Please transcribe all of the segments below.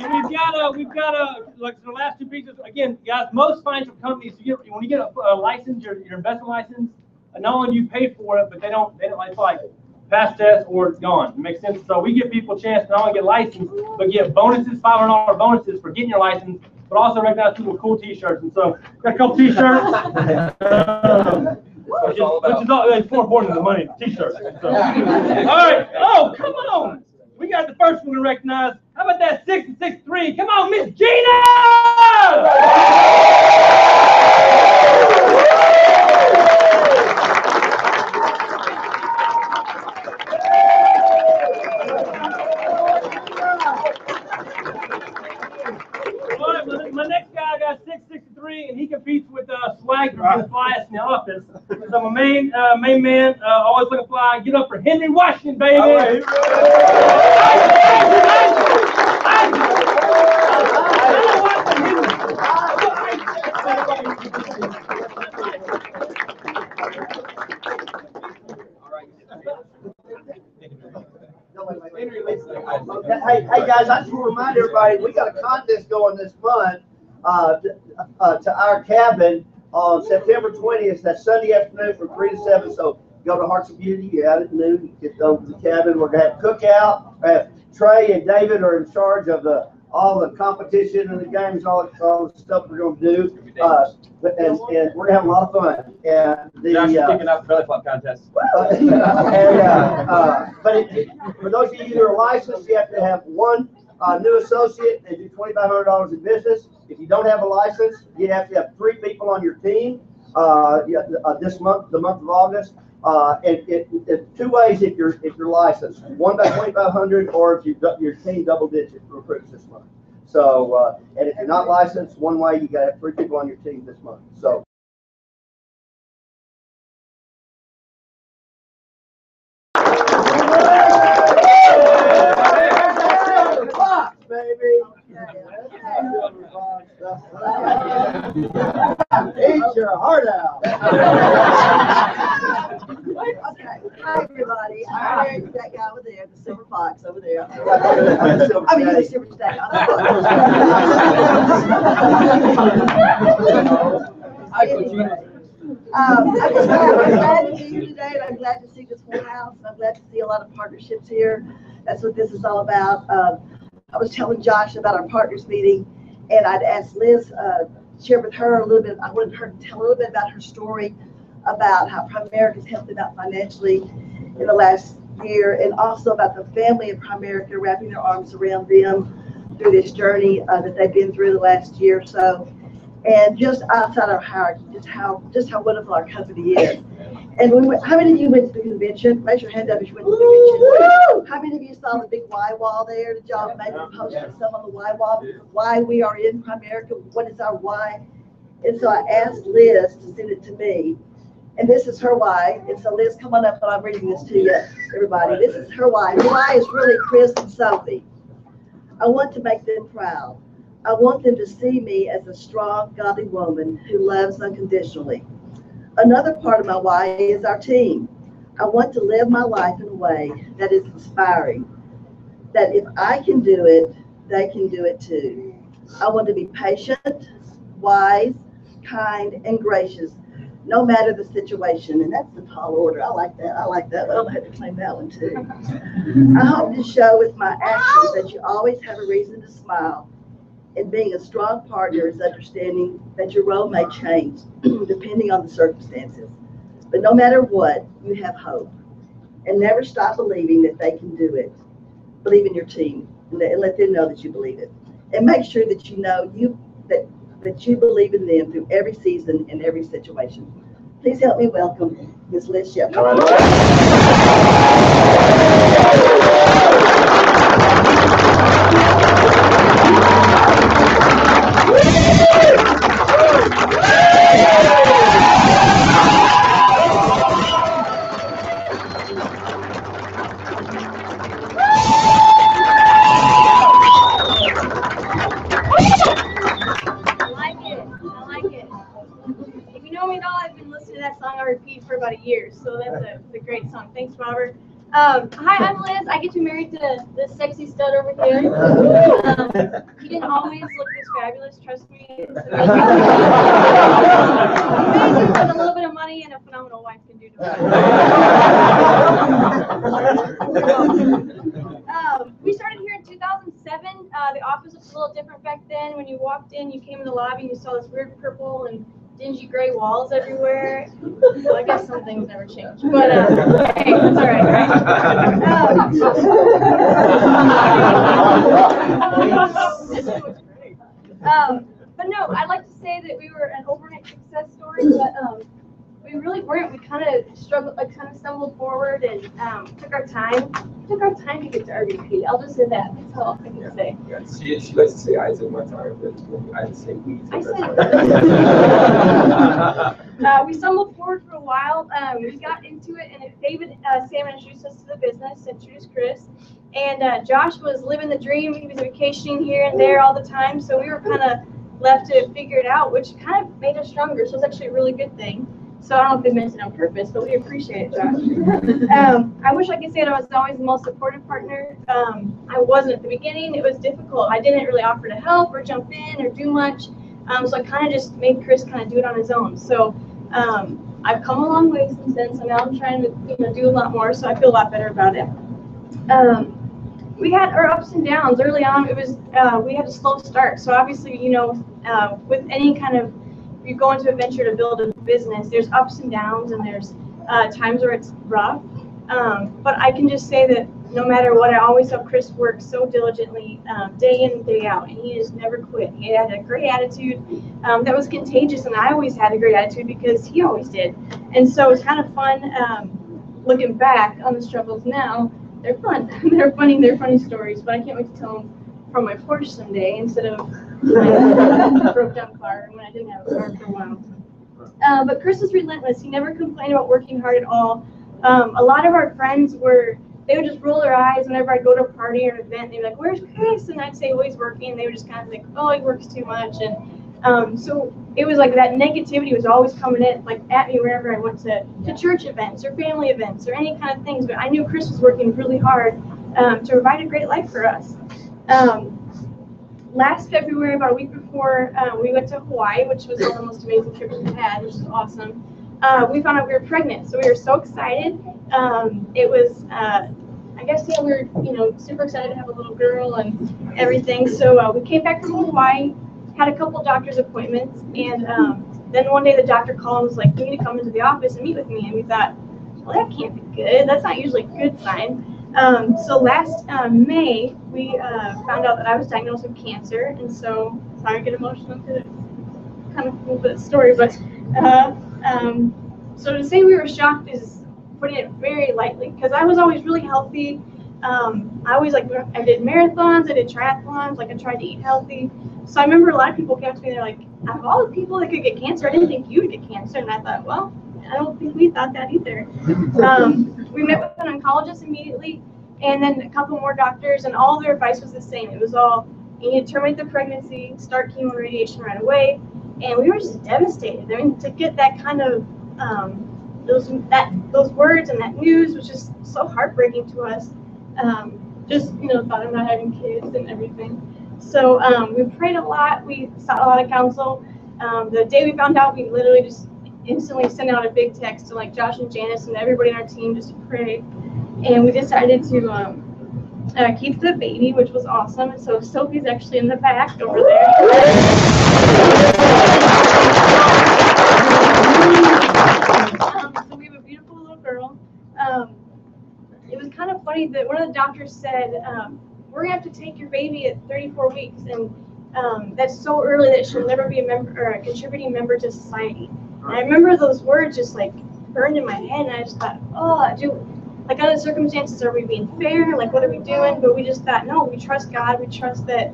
We've got like the last two pieces again, guys. Most financial companies, when you get a license, your investment license, not only do you pay for it, but they don't like pass test or it's gone. It makes sense. So we give people a chance to not only get licensed, but get bonuses, $500 bonuses for getting your license, but also recognize people with cool T-shirts. And so got a couple T-shirts. Which is all, it's more important than the money, T-shirts. So. All right. Oh, come on. We got the first one to recognize. How about that 6 and 6'3"? Come on, Miss Gina! All right, my next guy got 6'3", and he competes with Swag for the flyest in the office. So my main man, always looking fly. Get up for Henry Washington, baby! All right. Hey guys, I just want to remind everybody we got a contest going this month to our cabin on September 20th. That's Sunday afternoon from 3 to 7. So go to Hearts of Beauty. You're out at noon. Get over to the cabin. We're gonna have cookout. Trey and David are in charge of all the competition and the games, all the stuff we're going to do. And we're gonna have a lot of fun. And Josh is kicking off the belly flop contest. But for those of you that are licensed, you have to have one new associate and do $2,500 in business. If you don't have a license, you have to have 3 people on your team this month, the month of August. And it's 2 ways if you're licensed. One by 2,500, or if your team double-digit recruits this month. So, and if you're not licensed, one way you got to have 3 people on your team this month. So. Baby. Eat your heart out. Okay. Hi, everybody. I'm that guy over there, the silver fox over there. I mean, the silver snake. I'm glad to be here today, and I'm glad to see this whole house. I'm glad to see a lot of partnerships here. That's what this is all about. I was telling Josh about our partners meeting, and I'd asked Liz share with her a little bit. I wanted her to tell a little bit about her story, about how Primerica's helped them out financially in the last year, and also about the family of Primerica wrapping their arms around them through this journey that they've been through the last year or so. And just outside our heart, just how wonderful our company is. And how many of you went to the convention? Raise your hand up if you went to the convention. How many of you saw the big Y wall there? Did y'all maybe post some on the Y wall? Why we are in Primerica? What is our why? And so I asked Liz to send it to me. And this is her why. And so Liz, come on up and I'm reading this to you, everybody. This is her why. Her why is really Chris and Sophie. I want to make them proud. I want them to see me as a strong, godly woman who loves unconditionally. Another part of my why is our team. I want to live my life in a way that is inspiring, that if I can do it, they can do it too. I want to be patient, wise, kind, and gracious, no matter the situation. And that's the tall order. I like that. I like that. I'll have to claim that one too. I hope to show with my actions that you always have a reason to smile. And being a strong partner is understanding that your role may change depending on the circumstances. But no matter what, you have hope. And never stop believing that they can do it. Believe in your team and let them know that you believe it. And make sure that you know that you believe in them through every season and every situation. Please help me welcome Ms. Liz Shepard. I've been listening to that song on repeat for about a year, so that's a great song. Thanks, Robert. Hi, I'm Liz. I get to be married to this sexy stud over here. He didn't always look this fabulous, trust me. It's amazing what a little bit of money and a phenomenal wife can do to me. We started here in 2007. The office was a little different back then. When you walked in, you came in the lobby and you saw this weird purple and dingy gray walls everywhere. Well, I guess some things never change, but hey, that's all right, right? But no, I'd like to say that we were an overnight success story, but we really weren't. We kind of struggled, kind of stumbled forward and took our time. Took our time to get to RVP. I'll just say that. That's all I can say. Yeah, she likes to say Isaac one time, but I say we. I said we stumbled forward for a while. We got into it, and David Sam introduced us to the business, introduced Chris, and Josh was living the dream. He was vacationing here and there all the time, so we were kind of left to figure it out, which kind of made us stronger. So it's actually a really good thing. So I don't know if they meant it on purpose, but we appreciate it, Josh. I wish I could say that I was always the most supportive partner. I wasn't at the beginning. It was difficult. I didn't really offer to help or jump in or do much. So I kind of just made Chris kind of do it on his own. So I've come a long way since then. So now I'm trying to do a lot more. So I feel a lot better about it. We had our ups and downs early on. It was we had a slow start. So obviously, with any kind of you go into a venture to build a business, there's ups and downs, and there's times where it's rough. But I can just say that no matter what, I always saw Chris work so diligently, day in and day out, and he just never quit. He had a great attitude that was contagious, and I always had a great attitude because he always did. And so it's kind of fun looking back on the struggles now. They're fun. They're funny stories, but I can't wait to tell them from my Porsche someday instead of my broke down car when I didn't have a car for a while. But Chris was relentless. He never complained about working hard at all. A lot of our friends they would just roll their eyes whenever I'd go to a party or an event. They'd be like, "Where's Chris?" And I'd say, "Oh, he's working." And they would just kind of like, "Oh, he works too much." And so it was like that negativity was always coming in, like at me whenever I went to church events or family events or any kind of things. But I knew Chris was working really hard to provide a great life for us. Last February, about a week before, we went to Hawaii, which was one of the most amazing trips we've had, which was awesome. We found out we were pregnant, so we were so excited. It was, I guess, we were, super excited to have a little girl and everything. So we came back from Hawaii, had a couple doctor's appointments, and then one day the doctor called and was like, "You need to come into the office and meet with me." And we thought, well, that can't be good. That's not usually a good sign. So last May, we found out that I was diagnosed with cancer, and so, sorry I get emotional because it's kind of a cool bit of story, but so to say we were shocked is putting it very lightly, because I was always really healthy. I did marathons, I did triathlons, I tried to eat healthy. So I remember a lot of people came up to me, they're like, out of all the people that could get cancer, I didn't think you would get cancer, and I thought, well, I don't think we thought that either. We met with an oncologist immediately, and then a couple more doctors, and all their advice was the same. It was all, you need to terminate the pregnancy, start chemo and radiation right away, and we were just devastated. I mean, to get that kind of, those words and that news was just so heartbreaking to us. Thought of not having kids and everything. So we prayed a lot, we sought a lot of counsel. The day we found out, we literally just instantly sent out a big text to Josh and Janice and everybody in our team just to pray. And we decided to keep the baby, which was awesome. And so Sophie's actually in the back over there. So we have a beautiful little girl. It was kind of funny that one of the doctors said, we're going to have to take your baby at 34 weeks. And that's so early that she'll never be a member or a contributing member to society. And I remember those words just burned in my head, and I just thought, under the circumstances, are we being fair? What are we doing? But we just thought, no, we trust God. We trust that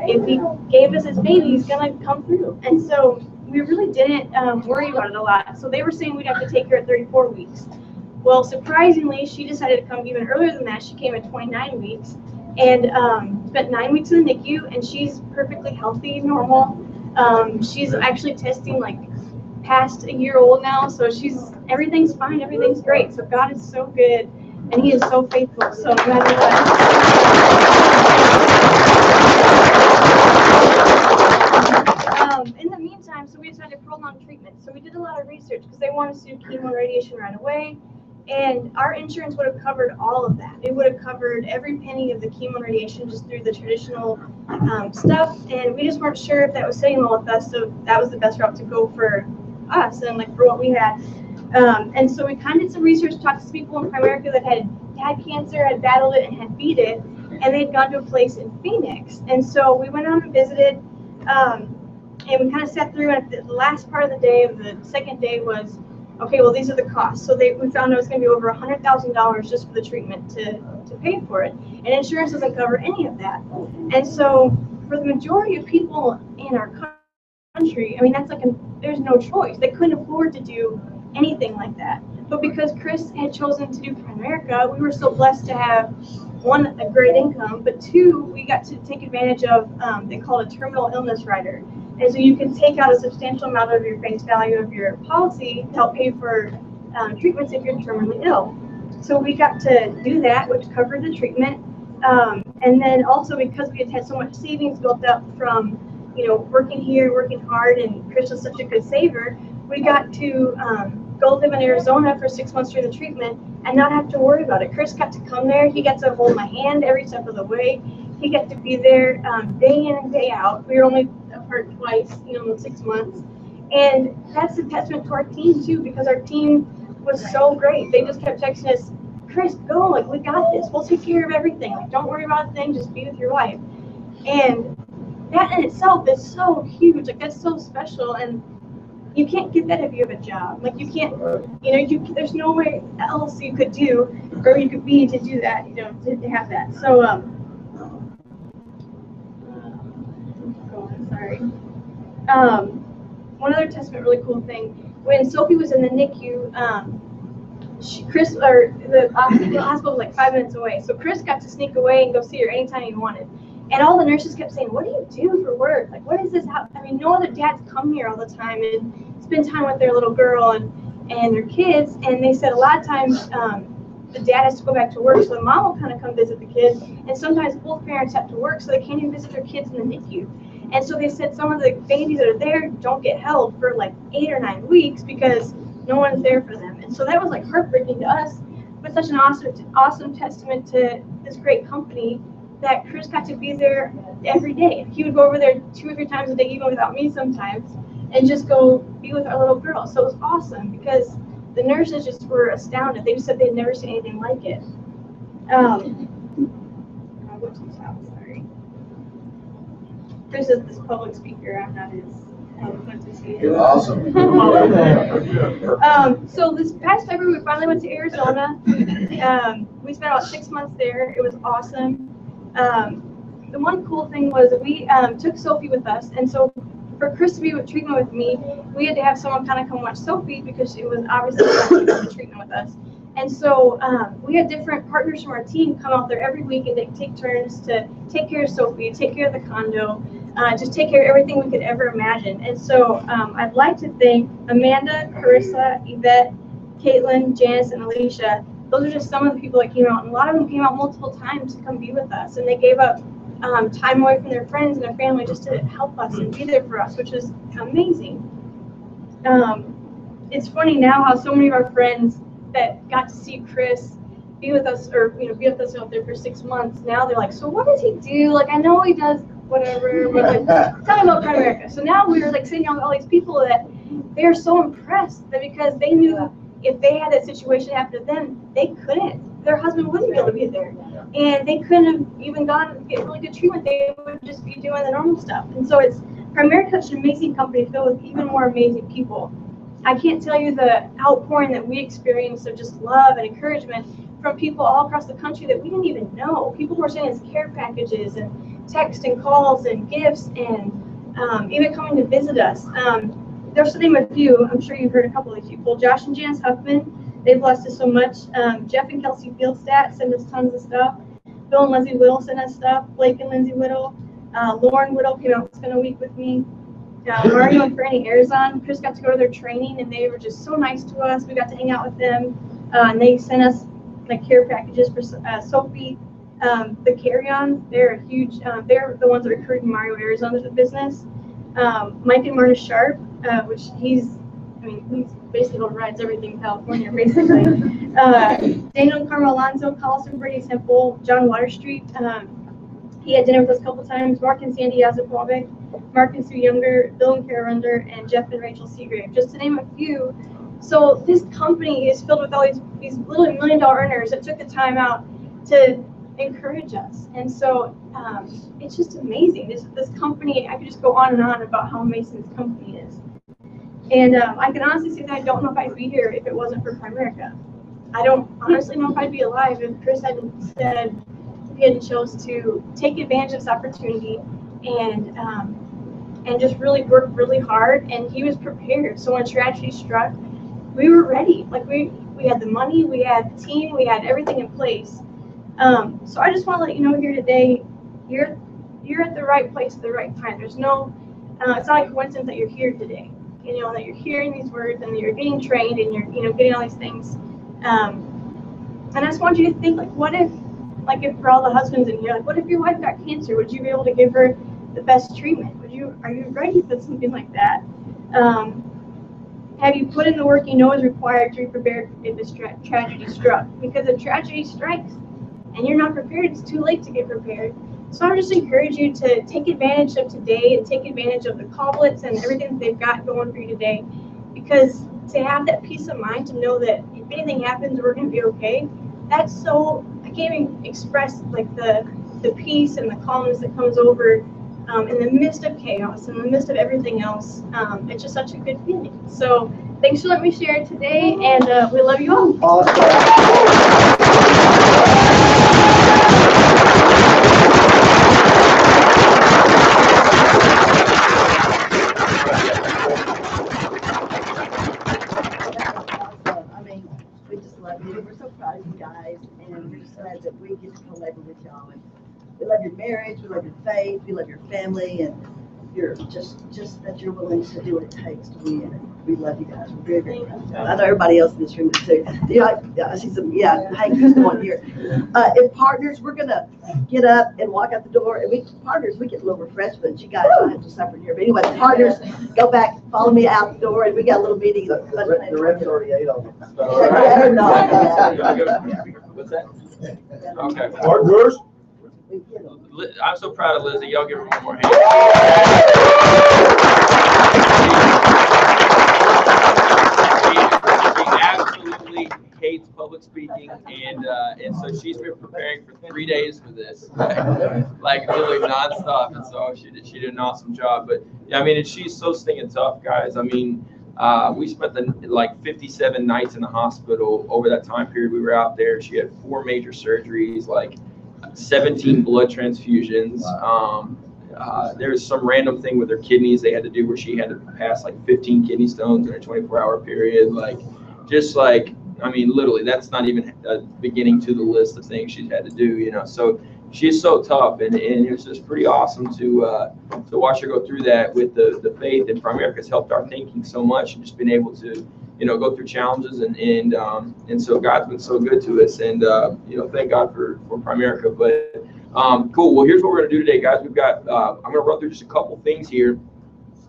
if He gave us His baby, He's gonna come through. And so we really didn't worry about it a lot. So they were saying we'd have to take her at 34 weeks. Well, surprisingly, she decided to come even earlier than that. She came at 29 weeks and spent 9 weeks in the NICU, and she's perfectly healthy, normal. She's actually testing past a year old now, so everything's fine, everything's great. So God is so good. and he is so faithful. So no matter what. In the meantime, so we decided to prolong treatment. So we did a lot of research because they want us to do chemo and radiation right away. And our insurance would have covered all of that. It would have covered every penny of the chemo and radiation just through the traditional stuff. And we just weren't sure if that was sitting well with us. So that was the best route to go for us and like for what we had. And so we kind of did some research, talked to people in Primerica that had cancer, had battled it, and had beat it. And they'd gone to a place in Phoenix. And so we went on and visited. And we kind of sat through, and the last part of the day, of the second day, was, okay, well, these are the costs. So we found it was going to be over $100,000 just for the treatment to pay for it. And insurance doesn't cover any of that. And so for the majority of people in our country, I mean, that's like there's no choice. They couldn't afford to do anything like that. But because Chris had chosen to do Primerica, we were so blessed to have, one, a great income, but two, we got to take advantage of, they call it a terminal illness rider. And so you can take out a substantial amount of your face value of your policy to help pay for treatments if you're terminally ill. So we got to do that, which covered the treatment. And then also because we had so much savings built up from, working here, working hard, and Chris was such a good saver, we got to go live in Arizona for 6 months during the treatment and not have to worry about it. Chris got to come there. He got to hold my hand every step of the way. He got to be there day in and day out. We were only apart twice, in the 6 months. And that's a testament to our team, too, because our team was so great. They just kept texting us, Chris, go, like, we got this. We'll take care of everything. Like, don't worry about a thing. Just be with your wife. And that in itself is so huge. Like, that's so special. And you can't get that if you have a job. Like, you can't, there's no way else you could do or you could be to do that, to have that. So, sorry. One other testament, really cool thing. When Sophie was in the NICU, the hospital was like 5 minutes away. So Chris got to sneak away and go see her anytime he wanted. And all the nurses kept saying, what do you do for work? Like, what is this? No other dads come here all the time and spend time with their little girl and their kids. And they said a lot of times the dad has to go back to work, so the mom will kind of come visit the kids. And sometimes both parents have to work, so they can't even visit their kids in the NICU. And so they said some of the babies that are there don't get held for like 8 or 9 weeks because no one's there for them. And so that was like heartbreaking to us, but such an awesome testament to this great company that Chris got to be there every day. He would go over there 2 or 3 times a day, even without me sometimes, and just go be with our little girl. So it was awesome because the nurses just were astounded. They just said they'd never seen anything like it. Chris is this public speaker. I'm not as eloquent as he is. Awesome. So this past February, we finally went to Arizona. We spent about 6 months there. It was awesome. The one cool thing was that we took Sophie with us, and so for Chris to be with treatment with me, we had to have someone kind of come watch Sophie because it was obviously the treatment with us. And so we had different partners from our team come out there every week and they take turns to take care of Sophie, take care of the condo, just take care of everything we could ever imagine. And so I'd like to thank Amanda, Carissa, Yvette, Caitlin, Janice, and Alicia. Those are just some of the people that came out. And a lot of them came out multiple times to come be with us. And they gave up time away from their friends and their family just to help us and be there for us, which is amazing. It's funny now how so many of our friends that got to see Chris be with us, or be with us out there for 6 months, now they're like, so what does he do? Like, I know he does whatever, but like, tell me about Primerica. So now we're like sitting down with all these people that they're so impressed that because they knew if they had that situation happen to them, they couldn't. Their husband wouldn't be able to be there. And they couldn't have even gone and get really good treatment. They would just be doing the normal stuff. And so Primerica is such an amazing company filled with even more amazing people. I can't tell you the outpouring that we experienced of just love and encouragement from people all across the country that we didn't even know. People were sending us care packages and text and calls and gifts and even coming to visit us. There's to name a few. I'm sure you've heard a couple of these people. Josh and Janice Huffman, they blessed us so much. Jeff and Kelsey Fieldstadt sent us tons of stuff. Bill and Leslie Whittle sent us stuff. Blake and Lindsay Whittle. Lauren Whittle came out and spent a week with me. Mario and Franny Arizon, Chris got to go to their training, and they were just so nice to us. We got to hang out with them, and they sent us like care packages for Sophie. The carry-ons, they're a huge, they're the ones that are recruiting Mario Arizona to the business. Mike and Marta Sharp, which he's basically rides everything in California, basically. Daniel and Carmel Alonso, Carlson, Brady Temple, John Water Street. He had dinner with us a couple times. Mark and Sandy Yazaplovic, Mark and Sue Younger, Bill and Kara Runder, and Jeff and Rachel Seagrave, just to name a few. So this company is filled with all these little $1 million earners that took the time out to encourage us. And so it's just amazing. This company, I could just go on and on about how amazing this company is. And I can honestly say that I don't know if I'd be here if it wasn't for Primerica. I don't honestly know if I'd be alive if Chris hadn't said, if he hadn't chose to take advantage of this opportunity and just really work really hard. And he was prepared. So when tragedy struck, we were ready. Like we had the money, we had the team, we had everything in place. So I just want to let you know here today, you're at the right place at the right time. There's no, it's not a coincidence that you're here today. You know, that you're hearing these words and that you're getting trained and you're, getting all these things. And I just want you to think, like, what if, for all the husbands in here, like, what if your wife got cancer? Would you be able to give her the best treatment? Are you ready for something like that? Have you put in the work you know is required to be prepared if this tragedy struck? Because if tragedy strikes and you're not prepared, it's too late to get prepared. So I just encourage you to take advantage of today and take advantage of the Coblets and everything that they've got going for you today. Because to have that peace of mind to know that if anything happens, we're going to be okay, that's so, I can't even express the peace and the calmness that comes over in the midst of chaos, in the midst of everything else. It's just such a good feeling. So thanks for letting me share it today, and we love you all. Awesome. We just love you. We're so proud of you guys, and we're just glad that we get to co-labor with y'all. And we love your marriage, we love your faith, we love your family, and you're just that you're willing to do what it takes to win. And we love you guys. We're very, very proud of you. I know everybody else in this room is too. I see some, Hank is one here. If partners, we're gonna get up and walk out the door, and we get a little refreshment. You guys don't have to suffer here. But anyway, partners, go back, follow me out the door, and we got a little meeting. The rest already ate on it. What's that? Okay. Partners? I'm so proud of Lizzie. Y'all give her one more hand. She absolutely hates public speaking, and so she's been preparing for 3 days for this, like really nonstop. And so she did an awesome job. But yeah, she's so stinging tough, guys. We spent 57 nights in the hospital over that time period we were out there. She had 4 major surgeries, 17 blood transfusions. There's some random thing with her kidneys they had to do where she had to pass 15 kidney stones in a 24-hour period. Literally, that's not even beginning to the list of things she's had to do, So she's so tough, and it's just pretty awesome to watch her go through that with the faith. And Primerica has helped our thinking so much, and just been able to go through challenges, and so God's been so good to us, and thank God for Primerica. But cool. Well, here's what we're gonna do today, guys. We've got I'm gonna run through just a couple things here,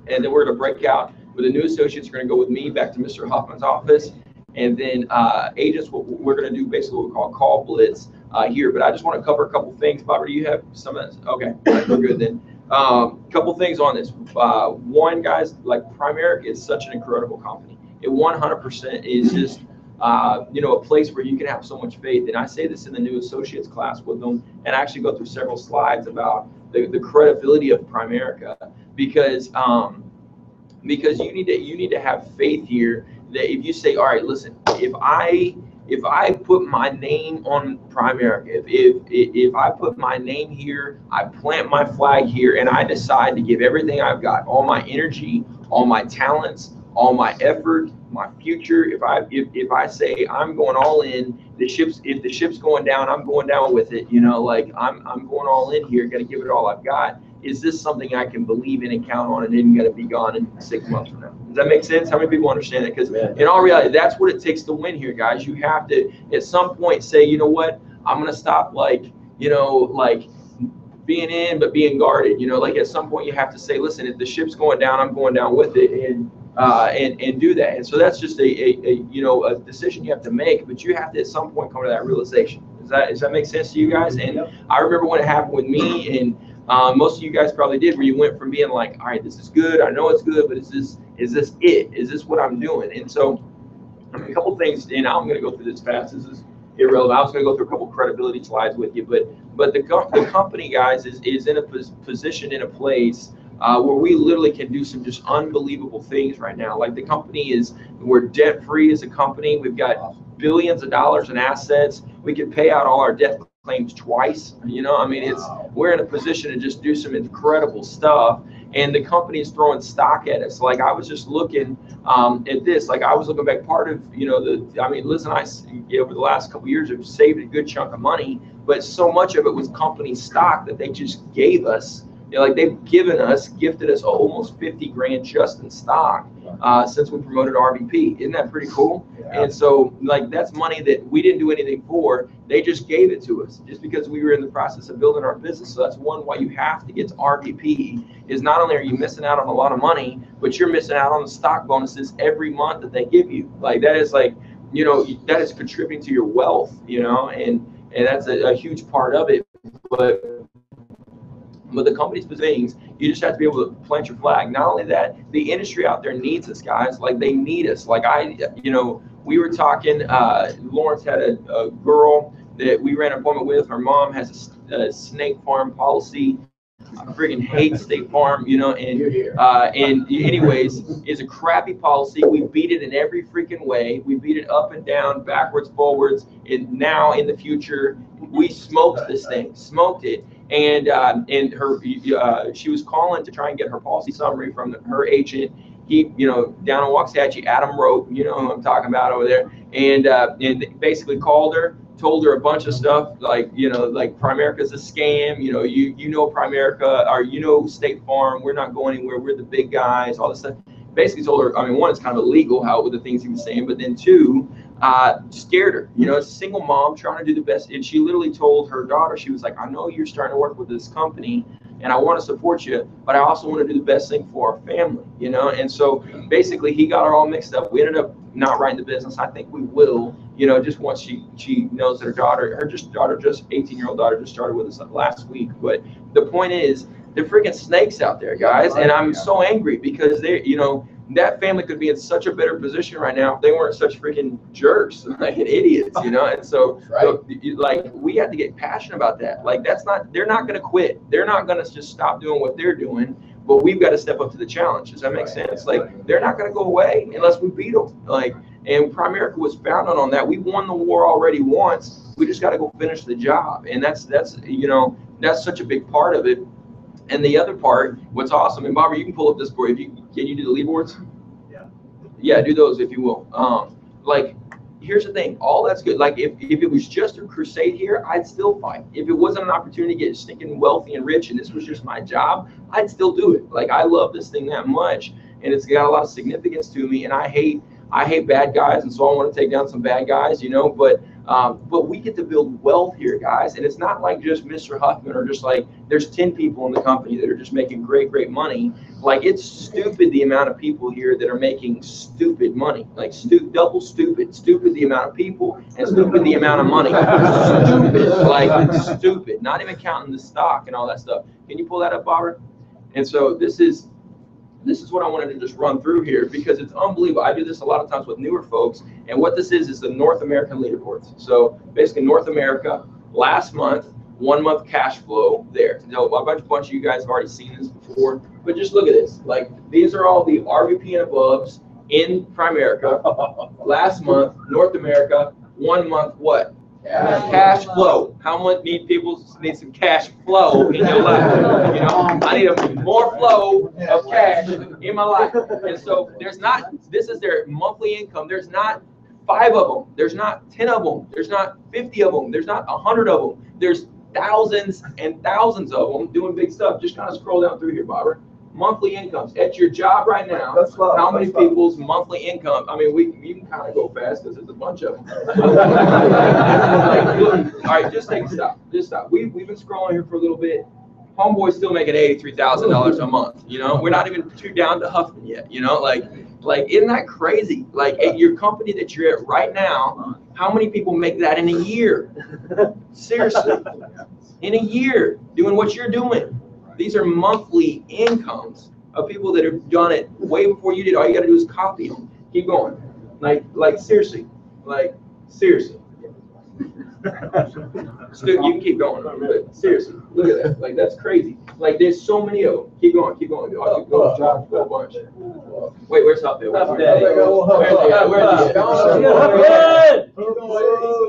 and then we're gonna break out with the new associates. We're gonna go with me back to Mr. Hoffman's office, and then agents. We're gonna do basically what we call call blitz here. But I just want to cover a couple things. Bobby, do you have some of this? Okay, we're good then. Couple things on this. One, guys, Primerica is such an incredible company. It 100% is just, a place where you can have so much faith. And I say this in the new associates class with them, and I actually go through several slides about the credibility of Primerica, because you need to have faith here that if you say, all right, listen, if I put my name on Primerica, if I put my name here, I plant my flag here, and I decide to give everything I've got, all my energy, all my talents, all my effort, my future, if I say I'm going all in, if the ship's going down, I'm going down with it, I'm going all in here, gonna give it all I've got, is this something I can believe in and count on and isn't going to be gone in 6 months from now? Does that make sense? How many people understand that? Because in all reality, that's what it takes to win here, guys. You have to, at some point, say, you know what, I'm going to stop, like, you know, like being in, but being guarded. You know, like at some point you have to say, listen, if the ship's going down, I'm going down with it, and do that. And so that's just a decision you have to make, but you have to at some point come to that realization. Does that make sense to you guys? And I remember when it happened with me, and most of you guys probably did, where you went from being like, all right, this is good, I know it's good, but is this it? Is this what I'm doing? And so a couple things, and I'm going to go through this fast. This is irrelevant. I was going to go through a couple credibility slides with you, but the company, guys, is in a position, in a place where we literally can do some just unbelievable things right now. Like the company we're debt free as a company. We've got billions of dollars in assets. We can pay out all our debt claims twice. You know, I mean, we're in a position to just do some incredible stuff. And the company is throwing stock at us. Like I was just looking at this. Like I was looking back, part of, you know, Liz and I, over the last couple of years, have saved a good chunk of money, but so much of it was company stock that they just gave us. You know, like they've gifted us almost 50 grand just in stock since we promoted RVP. Isn't that pretty cool? Yeah. And so, like, that's money that we didn't do anything for. They just gave it to us just because we were in the process of building our business. So that's one why you have to get to RVP, is not only are you missing out on a lot of money, but you're missing out on the stock bonuses every month that they give you. Like that is like, you know, that is contributing to your wealth, you know, and that's a huge part of it. But the company's things, you just have to be able to plant your flag. Not only that, the industry out there needs us, guys. Like they need us. Like we were talking, Lawrence had a girl that we ran an appointment with. Her mom has a snake farm policy. I freaking hate State Farm, you know, and anyways, it's a crappy policy. We beat it in every freaking way. We beat it up and down, backwards, forwards, and now in the future, we smoked this thing, smoked it. And she was calling to try and get her policy summary from her agent. He, you know, down in Waxahachie, Adam Rope, you know who I'm talking about over there, and basically called her, told her a bunch of stuff, like, you know, like Primerica's a scam, you know, you know Primerica, or you know State Farm, we're not going anywhere, we're the big guys, all this stuff. Basically told her, I mean, one, it's kind of illegal how with the things he was saying, but then two, scared her. You know, it's a single mom trying to do the best, and she literally told her daughter, she was like, I know you're starting to work with this company, and I want to support you, but I also want to do the best thing for our family, you know? And so basically he got her all mixed up. We ended up not writing the business. I think we will, you know, just once she knows that her 18-year-old daughter just started with us last week. But the point is, they're freaking snakes out there, guys. And I'm so angry because they, you know, that family could be in such a better position right now if they weren't such freaking jerks, like idiots, you know. And so, like, we have to get passionate about that. Like, they're not going to quit. They're not going to just stop doing what they're doing, but we've got to step up to the challenge. Does that make sense? Like, they're not going to go away unless we beat them. Like, and Primerica was founded on that. We won the war already once. We just got to go finish the job. And that's you know, that's such a big part of it. And the other part, what's awesome, and Bobby, you can pull up this board. Can you do the lead boards? Yeah, do those if you will. Like, here's the thing, all that's good. Like, if it was just a crusade here, I'd still fight. If it wasn't an opportunity to get stinking wealthy and rich, and this was just my job, I'd still do it. Like, I love this thing that much, and it's got a lot of significance to me. And I hate bad guys, and so I want to take down some bad guys, you know. But we get to build wealth here, guys, and it's not like just Mr. Huffman or just like there's 10 people in the company that are just making great money. Like, it's stupid the amount of people here that are making stupid money, like double stupid the amount of people, and stupid the amount of money. Stupid, not even counting the stock and all that stuff. Can you pull that up, Barbara? And so this is what I wanted to just run through here, because it's unbelievable. I do this a lot of times with newer folks, and what this is the North American leaderboards. So basically North America, last month, 1 month cash flow there. So a bunch of you guys have already seen this before, but just look at this. Like, these are all the RVP and above in Primerica. Last month, North America, 1 month what? Cash flow. How much people need some cash flow in your life? You know, I need more flow of cash in my life. And so this is their monthly income. There's not 5 of them. There's not 10 of them. There's not 50 of them. There's not 100 of them. There's thousands and thousands of them doing big stuff. Just kind of scroll down through here, Barbara. Monthly incomes at your job right now. How many people's monthly income? I mean, you can kind of go fast because there's a bunch of them. All right, just take a stop. Just stop. We've been scrolling here for a little bit. Homeboy's still making $83,000 a month. You know, we're not even too down to huffing yet. You know, like isn't that crazy? Like at your company that you're at right now, how many people make that in a year? Seriously, in a year doing what you're doing. These are monthly incomes of people that have done it way before you did. All you got to do is copy them. Keep going. Like seriously. Like seriously. You can keep going, but seriously, look at that. Like that's crazy. Like there's so many of them. Keep going, keep going. I'll keep going. Go a bunch. Wait, where's Huffman? Where's he at? Where's he at? Good. Keep going.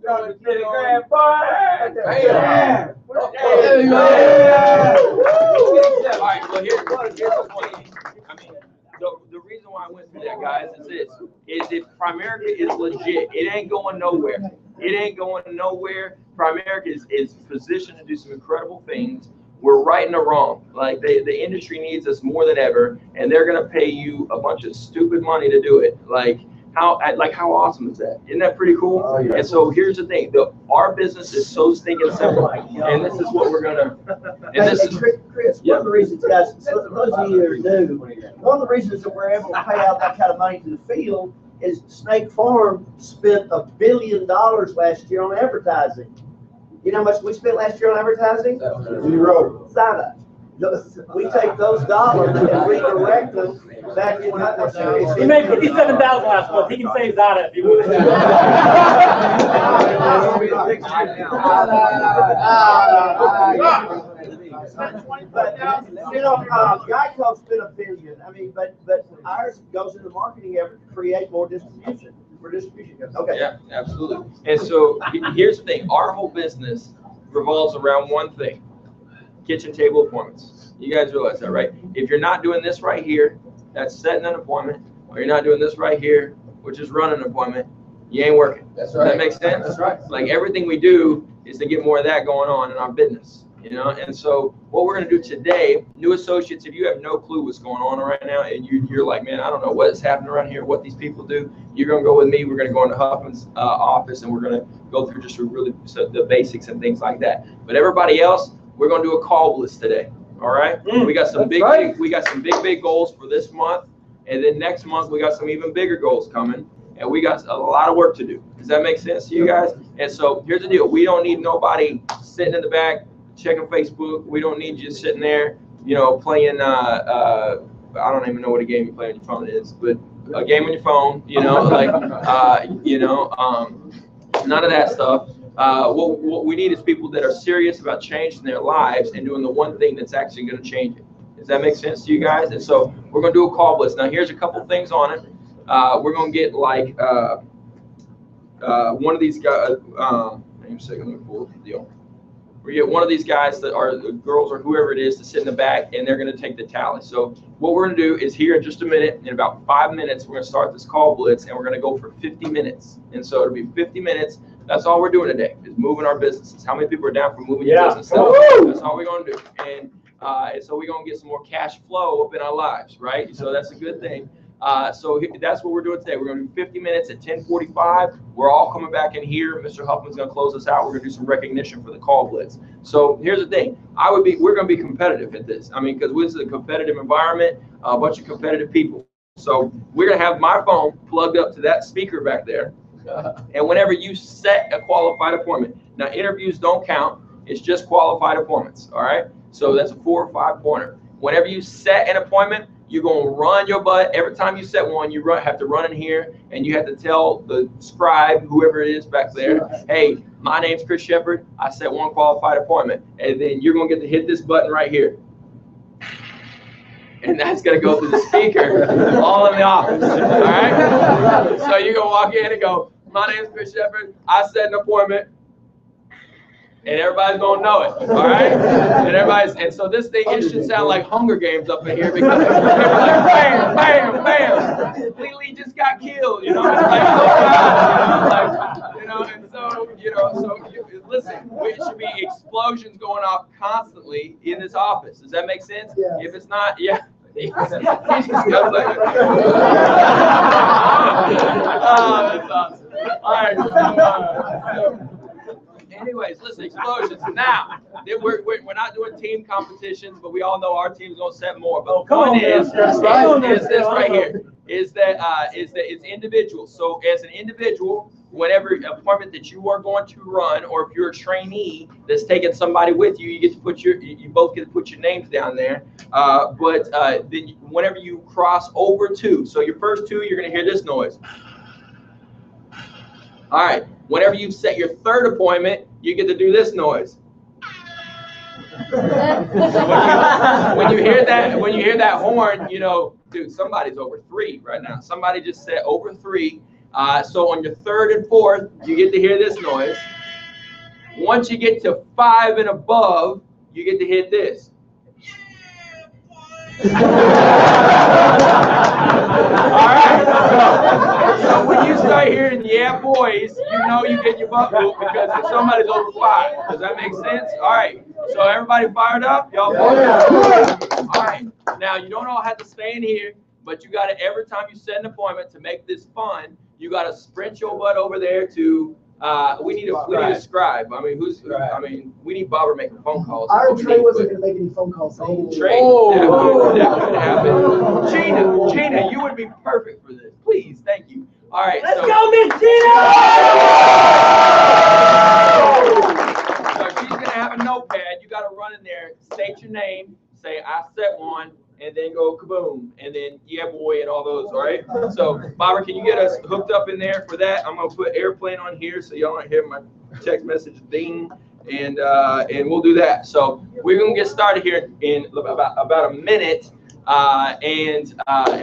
All right, well here's the point. I mean, the reason why I went through that, guys, is this: if Primerica is legit, it ain't going nowhere. It ain't going nowhere. Primerica is positioned to do some incredible things. We're righting the wrong. Like the industry needs us more than ever, and they're gonna pay you a bunch of stupid money to do it. Like how awesome is that? Isn't that pretty cool? Oh, yeah. And so here's the thing: our business is so stinking simple, and this is what we're gonna. And this is Chris. One of the reasons, guys, for those of you that are new, one of the reasons that we're able to pay out that kind of money to the field is Snake Farm spent $1 billion last year on advertising. You know how much we spent last year on advertising? Zero. Zada. We take those dollars and redirect them back into more serious. He made $57,000 last month. He can save that if he wants. But, you know, Geico spent $1 billion. I mean, but ours goes into marketing effort to create more distribution. For distribution. Okay. Yeah, absolutely. And so here's the thing: our whole business revolves around one thing: kitchen table appointments. You guys realize that, right? If you're not doing this right here, that's setting an appointment, or you're not doing this right here, which is running an appointment, you ain't working. That's right. Does that make sense? That's right. Like everything we do is to get more of that going on in our business, you know? And so what we're going to do today, new associates, if you have no clue what's going on right now, and you're like, man, I don't know what is happening around here, what these people do, you're going to go with me. We're going to go into Huffman's office, and we're going to go through just the basics and things like that. But everybody else, we're going to do a call list today. All right. We got some big goals for this month, and then next month we got some even bigger goals coming, and we got a lot of work to do. Does that make sense to you guys? And so here's the deal: we don't need nobody sitting in the back checking Facebook. We don't need you sitting there, you know, playing. I don't even know what a game you play on your phone is, but a game on your phone, you know, like, none of that stuff. What we need is people that are serious about changing their lives and doing the one thing that's actually going to change it. Does that make sense to you guys? And so we're going to do a call list. Now, here's a couple things on it. We're going to get like one of these guys. Hang on a second, let me pull up the deal. We get one of these guys that are the girls or whoever it is to sit in the back, and they're going to take the tally. So what we're going to do is here in just a minute, in about 5 minutes, we're going to start this call blitz, and we're going to go for 50 minutes. And so it'll be 50 minutes. That's all we're doing today is moving our businesses. How many people are down for moving your business? That's all we're going to do. And so we're going to get some more cash flow up in our lives, right? So that's a good thing. So that's what we're doing today. We're going to do 50 minutes at 10:45. We're all coming back in here. Mr. Huffman's going to close us out. We're going to do some recognition for the call blitz. So here's the thing. We're going to be competitive at this. I mean, because this is a competitive environment, a bunch of competitive people. So we're going to have my phone plugged up to that speaker back there. And whenever you set a qualified appointment, now interviews don't count. It's just qualified appointments. All right. So that's a 4 or 5 pointer. Whenever you set an appointment, you're going to run your butt. Every time you set one, you have to run in here, and you have to tell the scribe, whoever it is back there, hey, my name's Chris Shepard. I set one qualified appointment. And then you're going to get to hit this button right here. And that's going to go through the speaker all in the office. All right? So you're going to walk in and go, my name's Chris Shepard. I set an appointment. And everybody's gonna know it, all right? And so this thing, it should sound like Hunger Games up in here because they're like, bam, bam, bam. Lily just got killed, you know? It's like, oh God, and so, listen, it should be explosions going off constantly in this office. Does that make sense? Yeah. If it's not, yeah. That's awesome. All right. Anyways, listen, explosions. Now, we're not doing team competitions, but we all know our team's gonna set more. But the point is this right here, is that it's individual. So as an individual, whatever appointment that you are going to run, or if you're a trainee that's taking somebody with you, you get to put you both get to put your names down there. But then whenever you cross over two, so your first two, you're gonna hear this noise. All right. Whenever you set your third appointment, you get to do this noise. When you hear that horn, you know, dude, somebody's over 3 right now. Somebody just said over 3. So on your third and fourth, you get to hear this noise. Once you get to 5 and above, you get to hear this. All right. So when you start hearing "yeah, boys," you know you get your butt whooped because somebody's over 5. Does that make sense? All right. So everybody fired up? Y'all fired up? All right. Now you don't all have to stay in here, but you got to, every time you set an appointment, to make this fun, you got to sprint your butt over there to. We need a scribe. I mean, we need Bobber making phone calls. Our Trey wasn't going to make any phone calls. Trey, that would happen. Gina, you would be perfect for this. Please, thank you. All right. Let's go, Miss Gina! So she's gonna have a notepad. You got to run in there, state your name, say I set one, and then go kaboom, and then yeah boy, and all those. All right. So Bobber, can you get us hooked up in there for that? I'm gonna put airplane on here so y'all don't hear my text message ding, and we'll do that. So we're gonna get started here in about a minute. And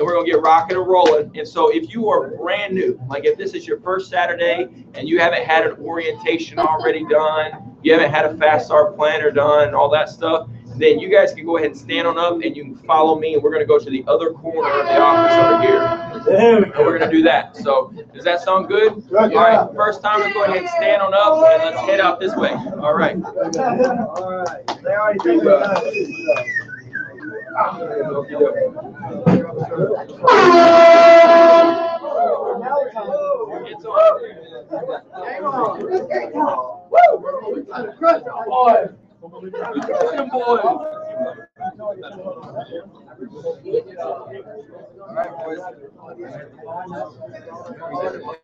we're gonna get rocking and rolling. And so if you are brand new, like if this is your first Saturday and you haven't had an orientation already done, you haven't had a fast start planner done, and all that stuff, then you guys can go ahead and stand on up and you can follow me, and we're gonna go to the other corner of the office over here. And we're gonna do that. So does that sound good? All right, first time, let's go ahead and stand on up and let's head out this way. All right. All right. They already think about it. It's on. All right, boys.